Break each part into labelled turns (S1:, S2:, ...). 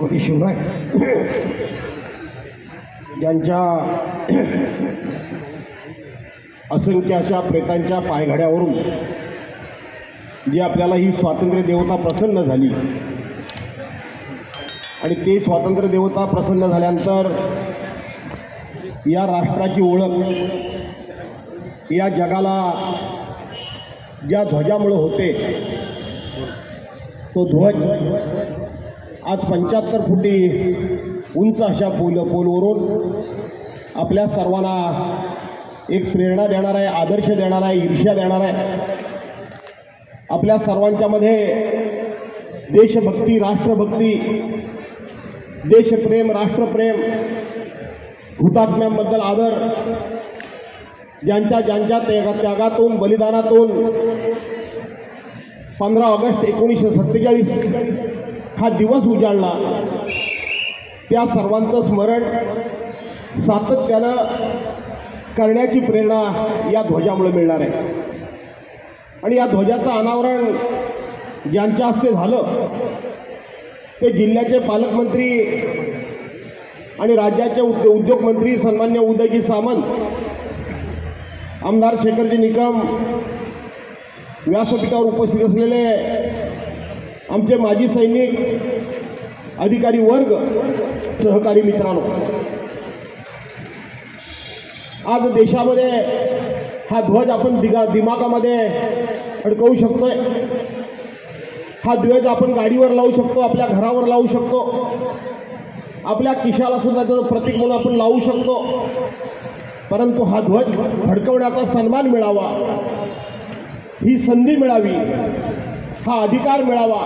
S1: छत्रपती शिवराय यांच्या असंख्य अशा प्रेतांच्या पायघड्यावरून जी आपल्याला ही स्वातंत्र्य देवता प्रसन्न झाली आणि ते स्वातंत्र्य देवता प्रसन्न झाल्यानंतर या राष्ट्राची ओळख या जगाला ज्या ध्वजामुळे होते तो ध्वज आज 75 फुटी उंच अशा पोलवरून आपल्या सर्वांना एक प्रेरणा देणार आहे, आदर्श देणार आहे, ईर्ष्या देणार आहे. आपल्या सर्वांच्यामध्ये देशभक्ती, राष्ट्रभक्ती, देशप्रेम, राष्ट्रप्रेम, हुतात्म्यांबद्दल आदर, ज्यांच्या त्यागातून, बलिदानातून 15 ऑगस्ट 1947 हा दिवस उजाडला, त्या सर्वांचं स्मरण सातत्यानं करण्याची प्रेरणा या ध्वजामुळे मिळणार आहे. आणि या ध्वजाचं अनावरण ज्यांच्या हस्ते झालं ते जिल्ह्याचे पालकमंत्री आणि राज्याचे उद्योगमंत्री सन्मान्य उदयजी सामंत, आमदार शेखरजी निकम, व्यासपीठावर उपस्थित असलेले आमचे माजी सैनिक, अधिकारी वर्ग, सहकारी मित्रांनो, आज देशामध्ये हा ध्वज आपण दिमागामध्ये अडकवू शकतोय. हा ध्वज आपण गाडीवर लावू शकतो, आपल्या घरावर लावू शकतो, आपल्या खिशाला सुद्धा त्याचं प्रतीक म्हणून आपण लावू शकतो. परंतु हा ध्वज फडकवण्याचा सन्मान मिळावा, ही संधी मिळावी, हा अधिकार मिळावा,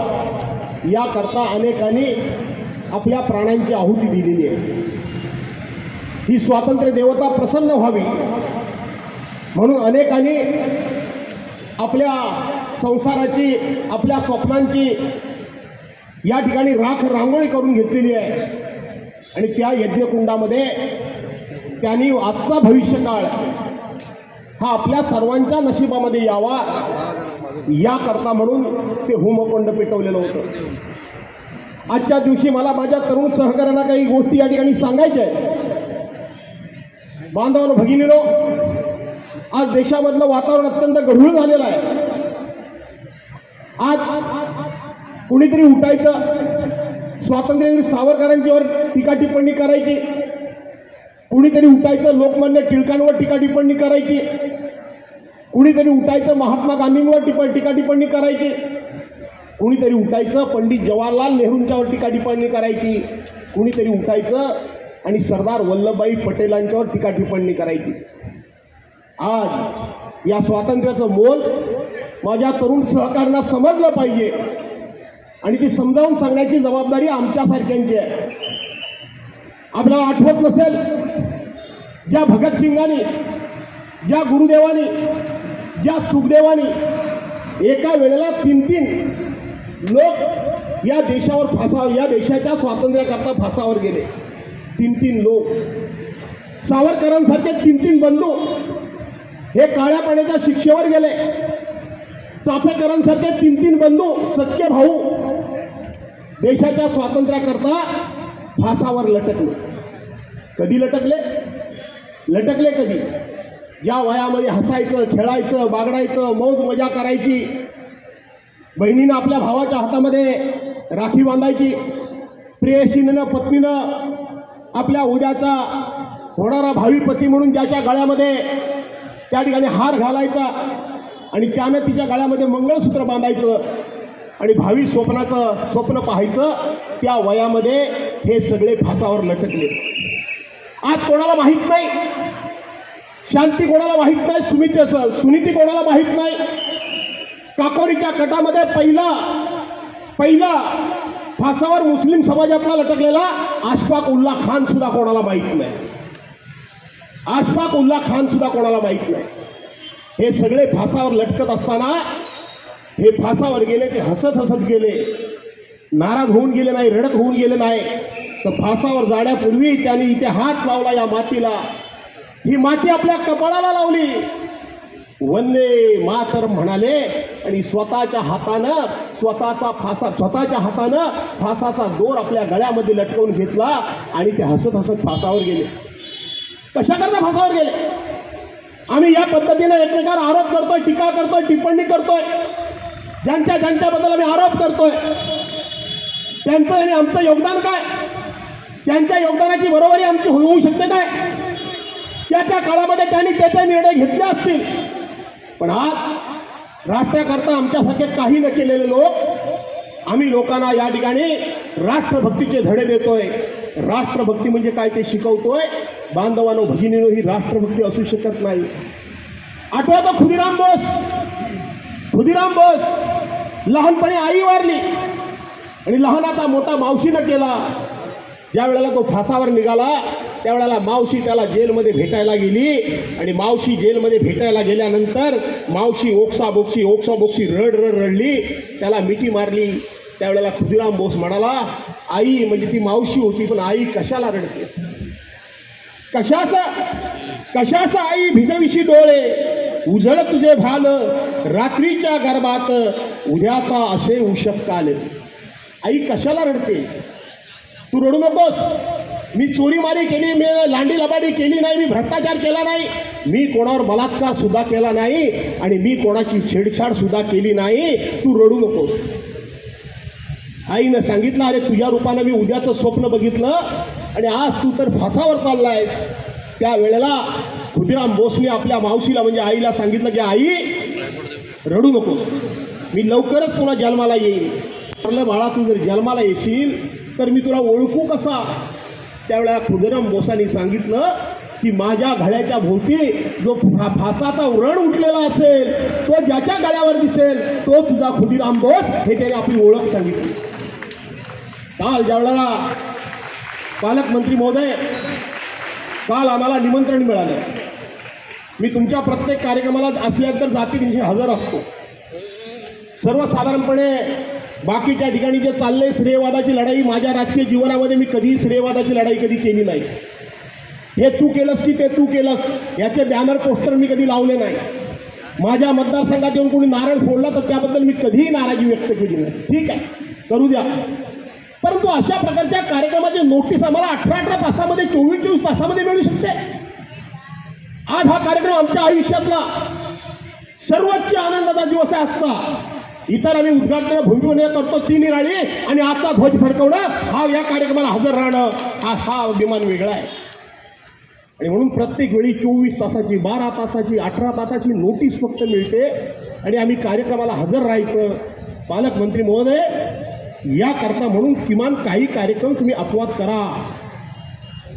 S1: याकरता अनेकांनी आपल्या प्राणांची आहुती दिलेली आहे. ही स्वातंत्र्य देवता प्रसन्न व्हावी म्हणून अनेकांनी आपल्या संसाराची, आपल्या स्वप्नांची या ठिकाणी रांगोळी करून घेतलेली आहे. आणि त्या यज्ञकुंडामध्ये त्यांनी आजचा भविष्यकाळ हा आपल्या सर्वांच्या नशिबामध्ये यावा याकरता म्हणून ते होमकुंड पेटवलेलं होतं. आजच्या दिवशी मला माझ्या तरुण सहकाऱ्यांना काही गोष्टी या ठिकाणी सांगायच्या आहेत. बांधवांनो, भगिनीनो, आज देशामधलं वातावरण अत्यंत गढूळ झालेलं आहे. आज कुणीतरी उठायचं, स्वातंत्र्यवीर सावरकरांच्यावर टीका टिप्पणी करायची, कुणीतरी उठायचं लोकमान्य टिळकांवर टीका टिप्पणी करायची, कुणीतरी उठायचं महात्मा गांधींवर टीका टिप्पणी करायची, कुणीतरी उठायचं पंडित जवाहरलाल नेहरूंच्यावर टीका टिप्पणी करायची, कुणीतरी उठायचं आणि सरदार वल्लभभाई पटेलांच्यावर टीका टिप्पणी करायची. आज या स्वातंत्र्याचं मोल माझ्या तरुण सहकाऱ्यांना समजलं पाहिजे आणि ती समजावून सांगण्याची जबाबदारी आमच्यासारख्यांची आहे. आपल्याला आठवत नसेल, ज्या भगतसिंगांनी, ज्या गुरुदेवांनी, ज्या सुखदेवांनी एका वेळेला 3 लोक या देशावर या देशाच्या स्वातंत्र्याकरता फासावर गेले. 3 लोक, सावरकरांसारखे 3 बंधू हे काळ्या पाण्याच्या शिक्षेवर गेले. चाफेकरांसारखे 3 बंधू, सख्खे भाऊ देशाच्या स्वातंत्र्याकरता फासावर लटकले. कधी लटकले कधी? ज्या वयामध्ये हसायचं, खेळायचं, बागडायचं, मौज मजा करायची, बहिणीनं आपल्या भावाच्या हातामध्ये राखी बांधायची, प्रेयसीनं, पत्नीनं आपल्या उद्याचा होणारा भावी पती म्हणून ज्याच्या गळ्यामध्ये त्या ठिकाणी हार घालायचा आणि त्यानं तिच्या गळ्यामध्ये मंगळसूत्र बांधायचं आणि भावी स्वप्न पाहायचं, त्या वयामध्ये हे सगळे फासावर लटकले. आज कोणाला माहीत नाही, शांती कोणाला माहीत नाही, सुनीती कोणाला माहीत नाही. काकोरीच्या कटामध्ये पहिला फासावर मुस्लिम समाजातला लटकलेला अशफाक उल्ला खान सुद्धा कोणाला माहीत नाही. अशफाक उल्ला खान सुद्धा कोणाला माहीत नाही. हे सगळे फासावर लटकत असताना हे फासावर गेले, ते हसत गेले, नाराज होऊन गेले नाही, रडत होऊन गेले नाही. तर फासावर जाण्यापूर्वी त्यांनी इथे हात लावला या मातीला. ही माती आपल्या कपाळाला लावली. वंदे मातरम म्हणाले आणि स्वतःच्या हातानं फासाचा दोर आपल्या गळ्यामध्ये लटकवून घेतला आणि ते हसत हसत फासावर गेले. कशाकरता फासावर गेले? आम्ही या पद्धतीने एकमेकांवर आरोप करतोय, टीका करतोय, टिप्पणी करतोय, ज्यांच्याबद्दल आम्ही आरोप करतोय त्यांचं आणि आमचं योगदान काय? त्यांच्या योगदानाची बरोबरी आमची होऊ शकते काय? त्या काळामध्ये त्यांनी ते निर्णय घेतले असतील, पण आज राष्ट्राकरता आमच्यासारखे काही न केलेले लोक आम्ही लोकांना या ठिकाणी राष्ट्रभक्तीचे धडे देतोय. राष्ट्रभक्ती म्हणजे काय ते शिकवतोय. बांधवांनो, भगिनीनो, ही राष्ट्रभक्ती असू शकत नाही. आठवतो खुदिराम बोस लहानपणी आई वारली आणि लहानाचा मोठा मावशीनं केला. ज्या वेळेला तो फासावर निघाला त्यावेळेला मावशी त्याला जेलमध्ये भेटायला गेली आणि मावशी जेलमध्ये भेटायला गेल्यानंतर मावशी ओक्साबोक्शी रडली, त्याला मिठी मारली. त्यावेळेला खुदिराम बोस म्हणाला, आई म्हणजे ती मावशी होती, पण आई कशाला रडतेस? कशाचं आई भिजविशी डोळे, उजळ तुझे भाल रात्रीच्या गर्भात उद्याचा असे उशक काल. आई कशाला रडतेस? तू रडू नकोस. मी चोरीमारी केली, मी लांडी लबाडी केली नाही, मी भ्रष्टाचार केला नाही, मी कोणावर बलात्कार सुद्धा केला नाही आणि मी कोणाची छेडछाड सुद्धा केली नाही. तू रडू नकोस. आईनं सांगितलं, अरे तुझ्या रूपानं मी उद्याचं स्वप्न बघितलं आणि आज तू तर फासावर चाललायस. त्यावेळेला खुदिराम बोसने आपल्या मावशीला म्हणजे आईला सांगितलं की आई रडू नकोस, मी लवकरच पुन्हा जन्माला येईल. म्हटलं, बाळा तू जर जन्माला येशील तर मी तुला ओळखू कसा? त्यावेळेला खुदिराम बोसांनी सांगितलं की माझ्या गळ्याच्या भोवती जो फासाचा व्रण उठलेला असेल, तो ज्याच्या गळ्यावर दिसेल तो तुझा खुदिराम बोस, हे त्याने आपली ओळख सांगितली. काल ज्यावेळेला पालकमंत्री महोदय, काल आम्हाला निमंत्रण मिळालं. मी तुमच्या प्रत्येक कार्यक्रमाला असल्यानंतर जातीनिशी हजर असतो. सर्वसाधारणपणे बाकीच्या ठिकाणी जे चाललंय श्रेयवादाची लढाई, माझ्या राजकीय जीवनामध्ये मी कधीही श्रेयवादाची लढाई कधी केली नाही. हे तू केलंस की ते तू केलंस याचे बॅनर पोस्टर मी कधी लावले नाही. माझ्या मतदारसंघात येऊन कोणी नारळ फोडला तर त्याबद्दल मी कधीही नाराजी व्यक्त केली नाही. ठीक आहे, करू द्या. परंतु अशा प्रकारच्या कार्यक्रमाची नोटीस आम्हाला 18 तासामध्ये 24 तासामध्ये मिळू शकते. आज हा कार्यक्रम आमच्या आयुष्यातला सर्वोच्च आनंदाचा दिवस आहे आजचा. इतर आम्ही उद्घाटन भूमिपूजन करतो ती निराळी आणि आता ध्वज फडकवणं, हा या कार्यक्रमाला हजर राहणं, हा अभिमान वेगळा आहे. आणि म्हणून प्रत्येक वेळी 24 तासाची, 12 तासाची, 18 तासाची नोटीस फक्त मिळते आणि आम्ही कार्यक्रमाला हजर राहायचं. पालकमंत्री महोदय, याकरता म्हणून किमान काही कार्यक्रम तुम्ही अपवाद करा.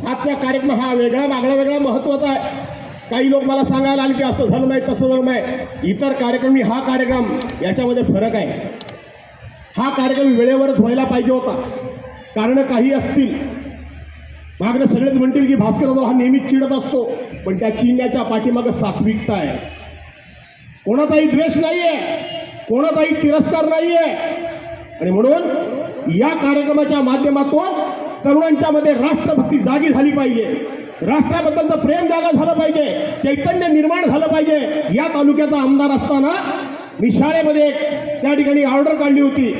S1: आजचा कार्यक्रम हा वेगळा महत्त्वाचा आहे. काही लोक मला सांगायला आले की असं झालं नाही, तसं झालं नाही. इतर कार्यक्रम हा कार्यक्रम याच्यामध्ये फरक आहे. हा कार्यक्रम वेळेवरच व्हायला पाहिजे होता. कारण काही असतील, मागणं सगळेच म्हणतील की भास्कर हा नेहमीच चिडत असतो, पण त्या चिडण्याच्या पाठीमागं सात्विकता आहे. कोणाचाही द्वेष नाहीये, कोणाचाही तिरस्कार नाहीये. आणि म्हणून या कार्यक्रमाच्या माध्यमातून तरुणांच्या मध्ये राष्ट्रभक्ती जागी झाली पाहिजे, राष्ट्राबद्दलचं प्रेम जागा झालं पाहिजे, चैतन्य निर्माण झालं पाहिजे. या तालुक्याचा आमदार असताना मी शाळेमध्ये त्या ठिकाणी ऑर्डर काढली होती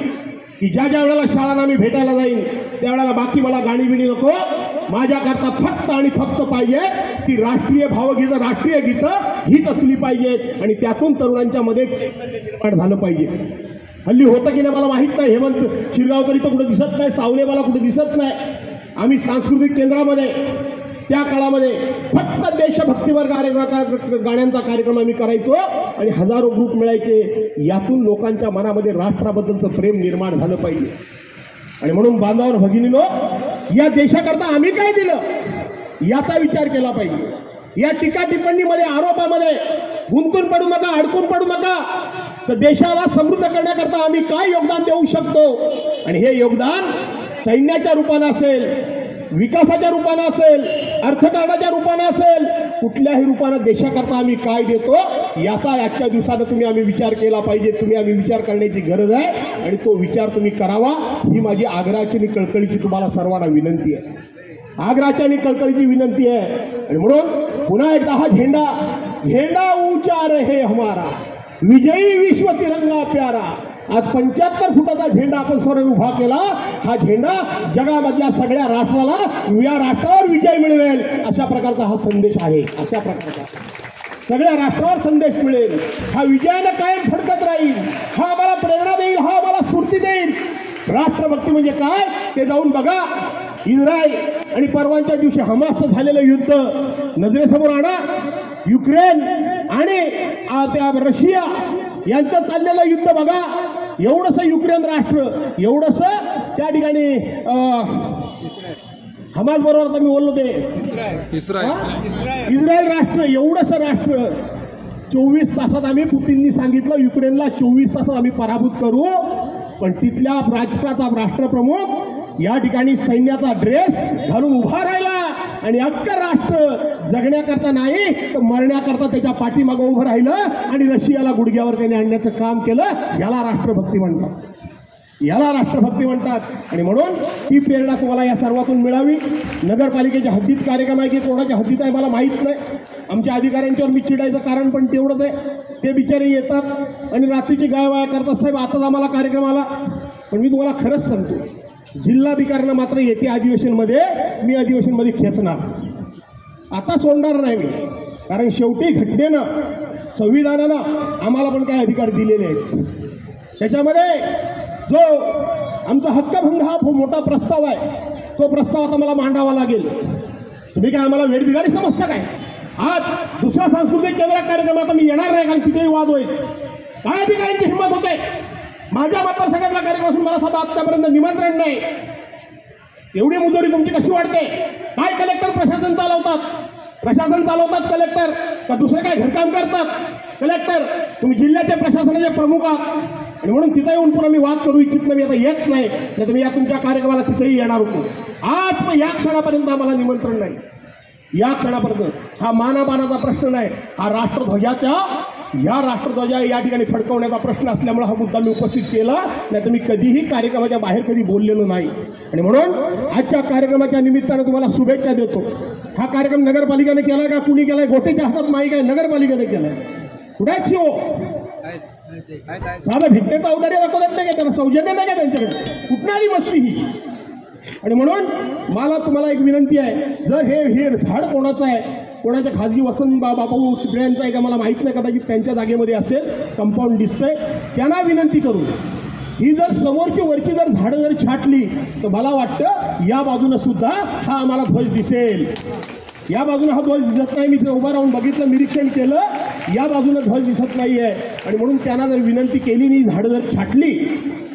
S1: की ज्या वेळेला शाळांना मी भेटायला जाईन त्यावेळेला बाकी मला गाणी बिणी नको, माझ्याकरता फक्त आणि फक्त पाहिजे ती राष्ट्रीय भावगीतं, राष्ट्रीय गीतं हीच असली पाहिजेत आणि त्यातून तरुणांच्या मध्ये चैतन्य निर्माण झालं पाहिजे. हल्ली होतं की नाही मला माहीत नाही. हेमंत शिरगावकर इथं कुठे दिसत नाही, सावले मला कुठे दिसत नाही. आम्ही सांस्कृतिक केंद्रामध्ये त्या काळामध्ये फक्त देशभक्तीवर गाण्यांचा कार्यक्रम आम्ही करायचो आणि हजारो ग्रुप मिळायचे. यातून लोकांच्या मनामध्ये राष्ट्राबद्दलचं प्रेम निर्माण झालं पाहिजे. आणि म्हणून बांधवांनो, भगिनीनो, या देशाकरता आम्ही काय दिलं याचा विचार केला पाहिजे. या टीका टिप्पणीमध्ये, आरोपामध्ये गुंतून पडू नका, अडकून पडू नका. तर देशाला समृद्ध करण्याकरता आम्ही काय योगदान देऊ शकतो, आणि हे योगदान सैन्याच्या रूपानं असेल, विकासाच्या रूपानं असेल, अर्थकारणाच्या रूपानं असेल, कुठल्याही रूपानं देशाकरता आम्ही काय देतो याचा आजच्या दिवसानं तुम्ही आम्ही विचार केला पाहिजे. तुम्ही आम्ही विचार करण्याची गरज आहे आणि तो विचार तुम्ही करावा, ही माझी आग्रहाची आणि कळकळीची तुम्हाला सर्वांना विनंती आहे. आग्रहाची आणि कळकळीची विनंती आहे. आणि म्हणून पुन्हा एकदा हा झेंडा संचार है हमारा, विजयी विश्व तिरंगा प्यारा। आज 75 फुटाचा झेंडा आपण सर्व उभा केला। हा झेंडा जगामधल्या सगळ्या राष्ट्राला या राष्ट्रावर विजय मिळवेल अशा प्रकारचा हा संदेश आहे। अशा प्रकारचा सगळ्या राष्ट्रावर संदेश मिळेल। हा विजयानं कायम फडकत राहील। हा आम्हाला प्रेरणा देईल, हा आम्हाला स्फूर्ती देईल। राष्ट्रभक्ती म्हणजे काय ते जाऊन बघा। इस्रायल आणि परवाच्या दिवशी हमासचं झालेलं युद्ध नजरेसमोर आणा। युक्रेन आणि त्या रशिया यांचं चाललेलं युद्ध बघा। एवढंसं युक्रेन राष्ट्र, एवढंसं त्या ठिकाणी हमास बरोबर मी बोललो ते इस्रायल राष्ट्र, एवढंसं राष्ट्र 24 तासात आम्ही पुतीननी सांगितलं युक्रेनला 24 तासात आम्ही पराभूत करू। पण तिथल्या राष्ट्राचा राष्ट्रप्रमुख या ठिकाणी सैन्याचा ड्रेस घालून उभा राहिला आणि अख्खं राष्ट्र जगण्याकरता नाही तर मरण्याकरता त्याच्या पाठीमागं उभं राहिलं आणि रशियाला गुडघ्यावर त्याने आणण्याचं काम केलं। याला राष्ट्रभक्ती म्हणतात, याला राष्ट्रभक्ती म्हणतात। आणि म्हणून ही प्रेरणा तुम्हाला या सर्वातून मिळावी। नगरपालिकेच्या हद्दीत कार्यक्रम आहे की कोणाच्या हद्दीत आहे मला माहीत नाही। आमच्या अधिकाऱ्यांच्यावर मी चिडायचं कारण पण तेवढंच आहे, ते बिचारे येतात आणि रात्रीची गायवाया करतात, साहेब आताच आम्हाला कार्यक्रम आला। पण मी तुम्हाला खरंच सांगतो, जिल्हाधिकाऱ्यांना मात्र येते अधिवेशनमध्ये मी अधिवेशनमध्ये खेचणार, आता सोडणार नाही मी। कारण शेवटी घटनेनं संविधानानं आम्हाला पण काही अधिकार दिलेले आहेत। त्याच्यामध्ये जो आमचा हक्कभंग हा मोठा प्रस्ताव आहे, तो प्रस्ताव आता मला मांडावा लागेल। तुम्ही काय आम्हाला वेठबिगारी समजता काय? आज दुसरा सांस्कृतिक केंद्र कार्यक्रमात मी येणार नाही, कारण तिथेही वाद होईल। काय अधिकाऱ्यांची हिंमत होते? माझ्या मतदारसंघातला कार्यक्रम असून मला साधा आतापर्यंत निमंत्रण नाही। एवढी मुजोरी तुमची कशी वाढते? काय कलेक्टर प्रशासन चालवतात कलेक्टर का दुसरे काय घरकाम करतात कलेक्टर? तुम्ही जिल्ह्याच्या प्रशासनाचे प्रमुख आहात आणि म्हणून तिथे येऊन पुन्हा मी वाद करू इच्छित नाही। मी आता येत नाही, नाही तर मी या तुमच्या कार्यक्रमाला तिथेही येणार होतो। आज पण या क्षणापर्यंत आम्हाला निमंत्रण नाही, या क्षणापर्यंत। हा मानापानाचा प्रश्न नाही, हा राष्ट्रध्वजा या ठिकाणी फडकवण्याचा प्रश्न असल्यामुळे हा मुद्दा मी उपस्थित केला, नाही तर मी कधीही कार्यक्रमाच्या बाहेर कधी बोललेलो नाही। आणि म्हणून आजच्या कार्यक्रमाच्या निमित्तानं तुम्हाला शुभेच्छा देतो। हा कार्यक्रम नगरपालिकेने केला का कुणी केलाय? गोटेच्या हातात माईक आहे, नगरपालिकेने केलाय। कुठे शिव साधं भिंतेचं औदार्य दाखवत नाही का? त्याला सौजन्य नाही का त्यांच्याकडे? कुठं आली मस्ती ही? आणि म्हणून मला तुम्हाला एक विनंती आहे, जर हे झाड कोणाचं आहे, कोणाच्या खाजगी वसंत बापू चिपळ्यांचं आहे का मला माहीत नाही, कदाचित त्यांच्या जागेमध्ये असेल, कंपाऊंड दिसतंय, त्यांना विनंती करू ही जर समोरची वरची जर झाडं जर छाटली तर मला वाटतं या बाजूनं सुद्धा हा आम्हाला ध्वज दिसेल। या बाजूने हा ध्वज दिसत नाही, मी ते उभं राहून बघितलं, निरीक्षण केलं, या बाजूने ध्वज दिसत नाही आहे। आणि म्हणून त्यांना जर विनंती केली नाही, झाडं जर छाटली,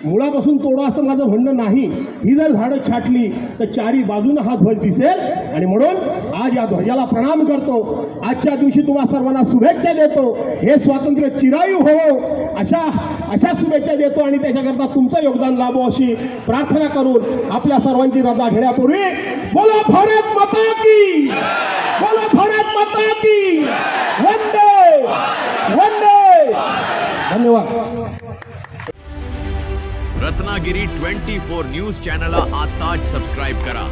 S1: मुळापासून तोडा असं माझं म्हणणं नाही, ही जर झाडं छाटली तर चारी बाजूने हा ध्वज दिसेल। आणि म्हणून आज या ध्वजाला प्रणाम करतो। आजच्या दिवशी तुम्हा सर्वांना शुभेच्छा देतो। हे स्वातंत्र्य चिरायू हो अशा शुभेच्छा देतो आणि त्याच्याकरता तुमचं योगदान लाभो अशी प्रार्थना करून आपल्या सर्वांची रजा घेण्यापूर्वी बोलो भारत माता की, बोलो भारत माता की, वंदे वंदे। धन्यवाद।
S2: रत्नागिरी 24 न्यूज चॅनलला आताच सबस्क्राइब करा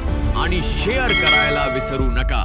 S2: आणि शेअर करायला विसरू नका।